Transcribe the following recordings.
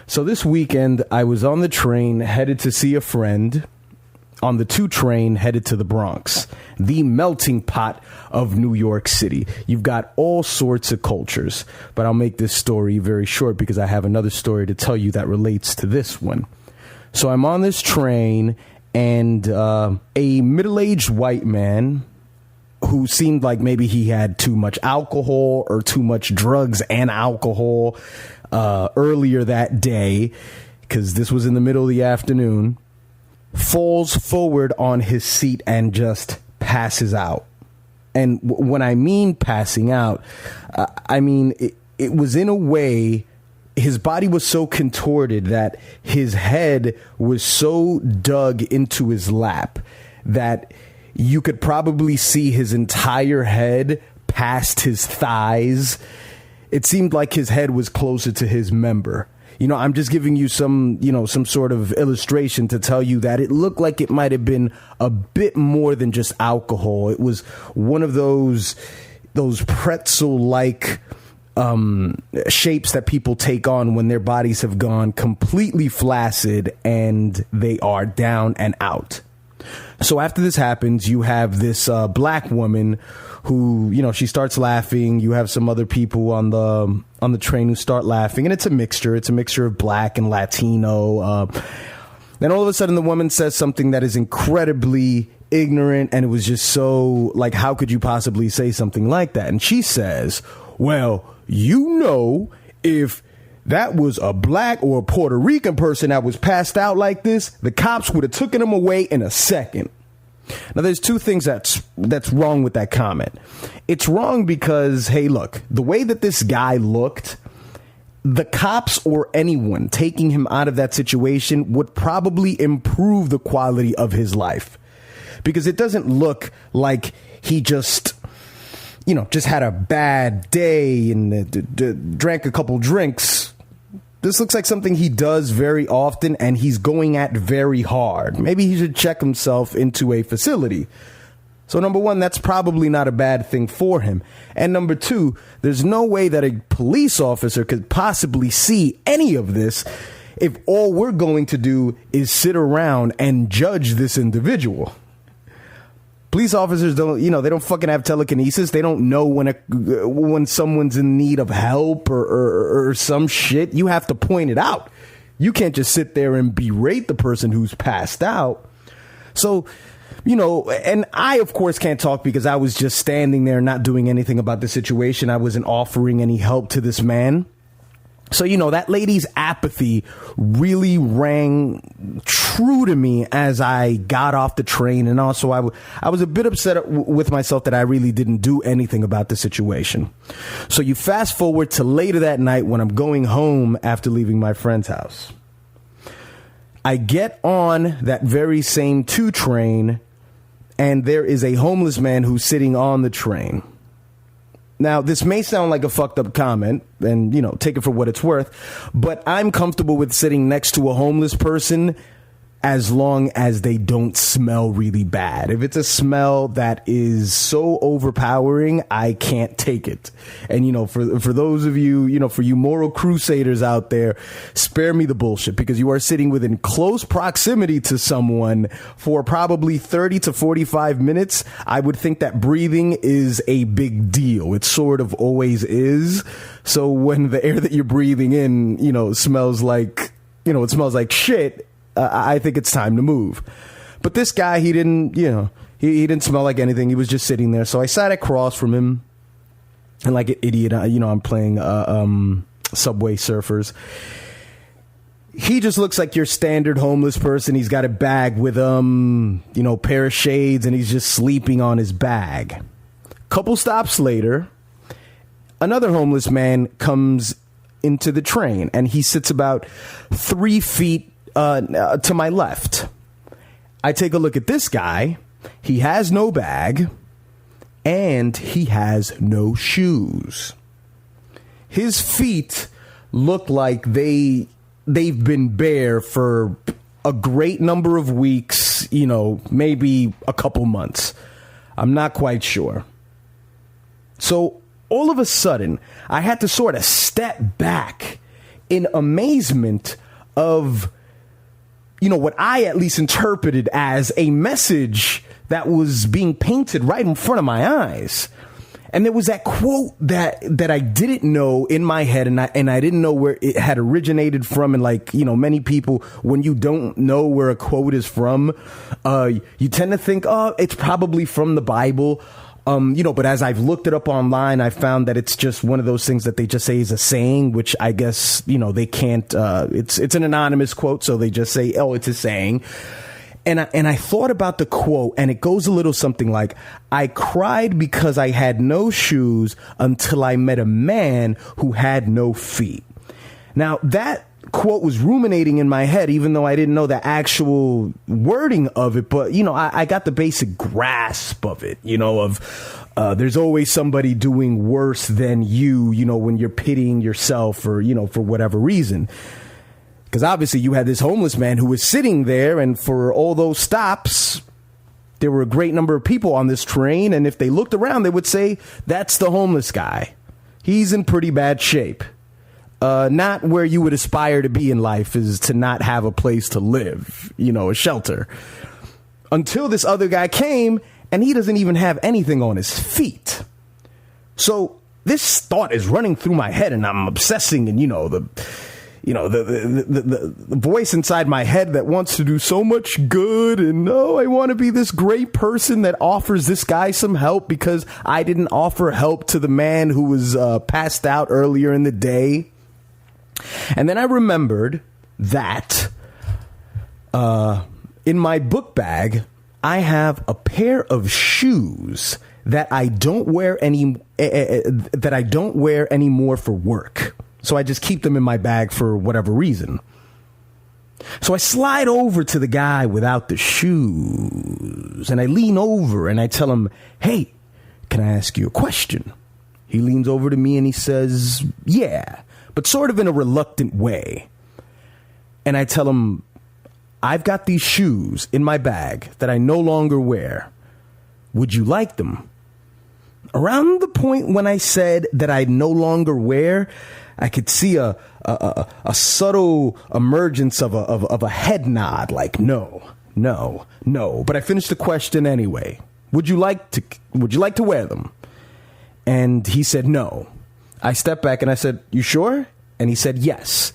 So this weekend, I was on the train headed to see a friend on the 2 train headed to the Bronx, the melting pot of New York City. You've got all sorts of cultures, but I'll make this story very short because I have another story to tell you that relates to this one. So I'm on this train, and a middle-aged white man who seemed like maybe he had too much alcohol or too much drugs and alcohol earlier that day, because this was in the middle of the afternoon, falls forward on his seat and just passes out. And when I mean passing out, I mean it was in a way, his body was so contorted that his head was so dug into his lap that you could probably see his entire head past his thighs. It seemed like his head was closer to his member. You know, I'm just giving you some sort of illustration to tell you that it looked like it might have been a bit more than just alcohol. It was one of those pretzel-like shapes that people take on when their bodies have gone completely flaccid and they are down and out. So after this happens, you have this black woman who, she starts laughing. You have some other people on the train who start laughing, and it's a mixture. It's a mixture of black and Latino. Then all of a sudden, the woman says something that is incredibly ignorant, and it was just so, like, how could you possibly say something like that? And she says, well, if that was a black or a Puerto Rican person that was passed out like this, the cops would have taken him away in a second. Now, there's 2 things that's wrong with that comment. It's wrong because, hey, look, the way that this guy looked, the cops or anyone taking him out of that situation would probably improve the quality of his life, because it doesn't look like he just had a bad day and drank a couple drinks. This looks like something he does very often, and he's going at very hard. Maybe he should check himself into a facility. So number 1, that's probably not a bad thing for him. And number 2, there's no way that a police officer could possibly see any of this if all we're going to do is sit around and judge this individual. Police officers don't, they don't fucking have telekinesis. They don't know when someone's in need of help or some shit. You have to point it out. You can't just sit there and berate the person who's passed out. So, and I, of course, can't talk because I was just standing there not doing anything about the situation. I wasn't offering any help to this man. So, that lady's apathy really rang true to me as I got off the train. And also, I was a bit upset with myself that I really didn't do anything about the situation. So you fast forward to later that night when I'm going home after leaving my friend's house. I get on that very same 2 train, and there is a homeless man who's sitting on the train. Now, this may sound like a fucked up comment, and, take it for what it's worth, but I'm comfortable with sitting next to a homeless person as long as they don't smell really bad. If it's a smell that is so overpowering, I can't take it. And, for those of you, for you moral crusaders out there, spare me the bullshit, because you are sitting within close proximity to someone for probably 30 to 45 minutes. I would think that breathing is a big deal. It sort of always is. So when the air that you're breathing in, smells like, it smells like shit, I think it's time to move. But this guy, he didn't, he didn't smell like anything. He was just sitting there. So I sat across from him, and like an idiot, I'm playing Subway Surfers. He just looks like your standard homeless person. He's got a bag with pair of shades, and he's just sleeping on his bag. Couple stops later, another homeless man comes into the train, and he sits about 3 feet to my left. I take a look at this guy. He has no bag, and he has no shoes. His feet look like they've been bare for a great number of weeks, maybe a couple months. I'm not quite sure. So all of a sudden, I had to sort of step back in amazement of, what I at least interpreted as a message that was being painted right in front of my eyes. And there was that quote that I didn't know in my head, and I didn't know where it had originated from. And many people, when you don't know where a quote is from, you tend to think, oh, it's probably from the Bible. But as I've looked it up online, I found that it's just one of those things that they just say is a saying, which I guess, they can't, it's an anonymous quote. So they just say, oh, it's a saying. And I thought about the quote, and it goes a little something like, I cried because I had no shoes until I met a man who had no feet. Now, that quote was ruminating in my head, even though I didn't know the actual wording of it. But, I got the basic grasp of it, there's always somebody doing worse than you, when you're pitying yourself for whatever reason. Because obviously you had this homeless man who was sitting there, and for all those stops, there were a great number of people on this train. And if they looked around, they would say, that's the homeless guy. He's in pretty bad shape. Not where you would aspire to be in life, is to not have a place to live, a shelter. Until this other guy came, and he doesn't even have anything on his feet. So this thought is running through my head, and I'm obsessing, and the voice inside my head that wants to do so much good, and I want to be this great person that offers this guy some help because I didn't offer help to the man who was passed out earlier in the day. And then I remembered that in my book bag, I have a pair of shoes that I don't wear anymore for work. So I just keep them in my bag for whatever reason. So I slide over to the guy without the shoes, and I lean over and I tell him, hey, can I ask you a question? He leans over to me and he says, yeah, but sort of in a reluctant way. And I tell him, I've got these shoes in my bag that I no longer wear. Would you like them? Around the point when I said that I no longer wear, I could see a subtle emergence of a head nod, like no. But I finished the question anyway. Would you like to wear them? And he said no. I stepped back and I said, you sure? And he said yes.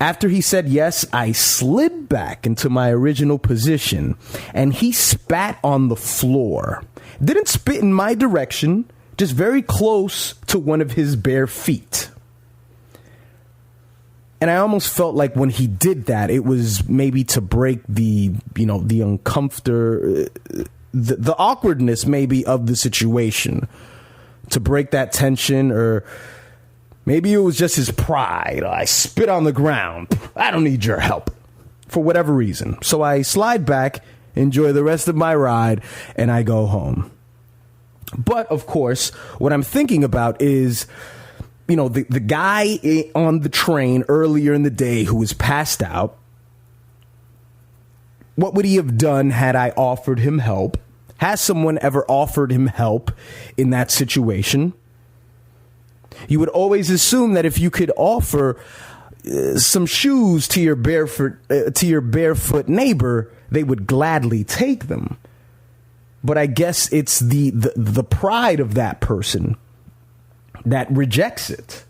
After he said yes, I slid back into my original position, and he spat on the floor. Didn't spit in my direction, just very close to one of his bare feet. And I almost felt like when he did that, it was maybe to break the the awkwardness maybe of the situation, to break that tension, or maybe it was just his pride. I spit on the ground. I don't need your help for whatever reason. So I slide back, enjoy the rest of my ride, and I go home. But of course, what I'm thinking about is, the guy on the train earlier in the day who was passed out. What would he have done had I offered him help? Has someone ever offered him help in that situation? You would always assume that if you could offer some shoes to your barefoot neighbor, they would gladly take them. But I guess it's the pride of that person that rejects it.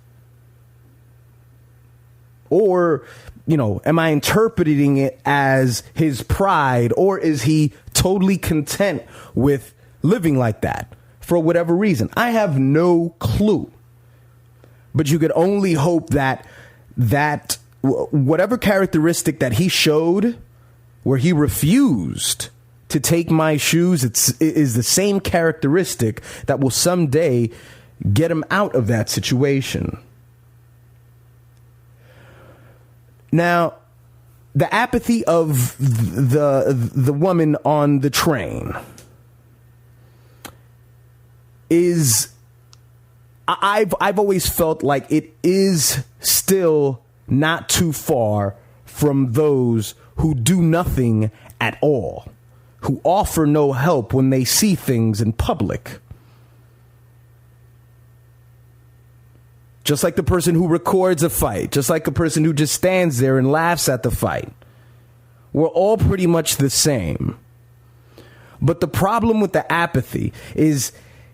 Or, am I interpreting it as his pride, or is he totally content with living like that for whatever reason? I have no clue. But you could only hope that whatever characteristic that he showed where he refused to take my shoes, is the same characteristic that will someday get him out of that situation. Now, the apathy of the woman on the train is, I've always felt like it is still not too far from those who do nothing at all, who offer no help when they see things in public. just like the person who records a fight, just like a person who just stands there and laughs at the fight. We're all pretty much the same. But the problem with the apathy is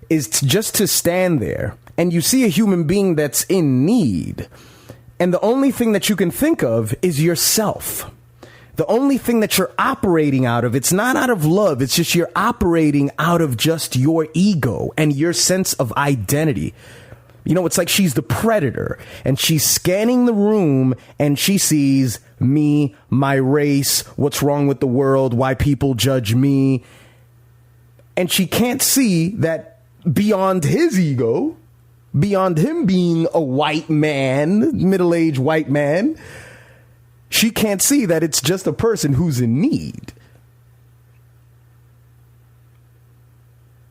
just to stand there and you see a human being that's in need, and the only thing that you can think of is yourself. The only thing that you're operating out of, it's not out of love, it's just you're operating out of just your ego and your sense of identity. You know, it's like she's the predator and she's scanning the room and she sees me, my race, what's wrong with the world, why people judge me. And she can't see that beyond his ego, beyond him being a white man, middle-aged white man, she can't see that it's just a person who's in need.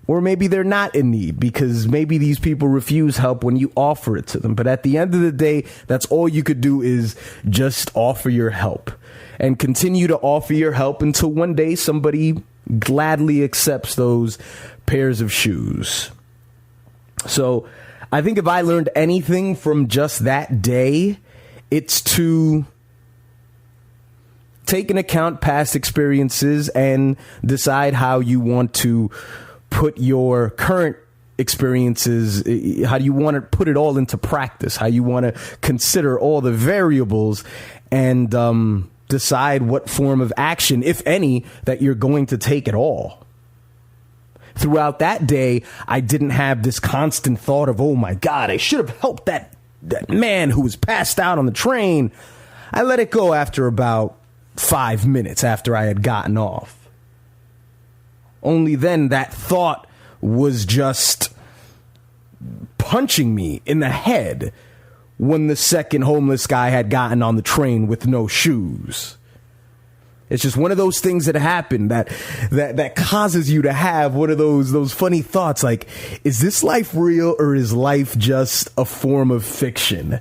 Or maybe they're not in need because maybe these people refuse help when you offer it to them. But at the end of the day, that's all you could do is just offer your help and continue to offer your help until one day somebody gladly accepts those pairs of shoes. So I think if I learned anything from just that day, it's to take into account past experiences and decide how you want to put your current experiences, how do you want to put it all into practice, how you want to consider all the variables and decide what form of action, if any, that you're going to take at all. Throughout that day, I didn't have this constant thought of, oh my God, I should have helped that man who was passed out on the train. I let it go after about 5 minutes after I had gotten off. Only then that thought was just punching me in the head when the second homeless guy had gotten on the train with no shoes. It's just one of those things that happen that causes you to have one of those funny thoughts like, is this life real or is life just a form of fiction?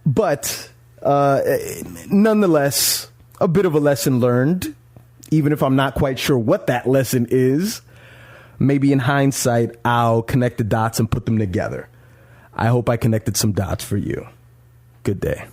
But nonetheless, a bit of a lesson learned, even if I'm not quite sure what that lesson is. Maybe in hindsight, I'll connect the dots and put them together. I hope I connected some dots for you. Good day.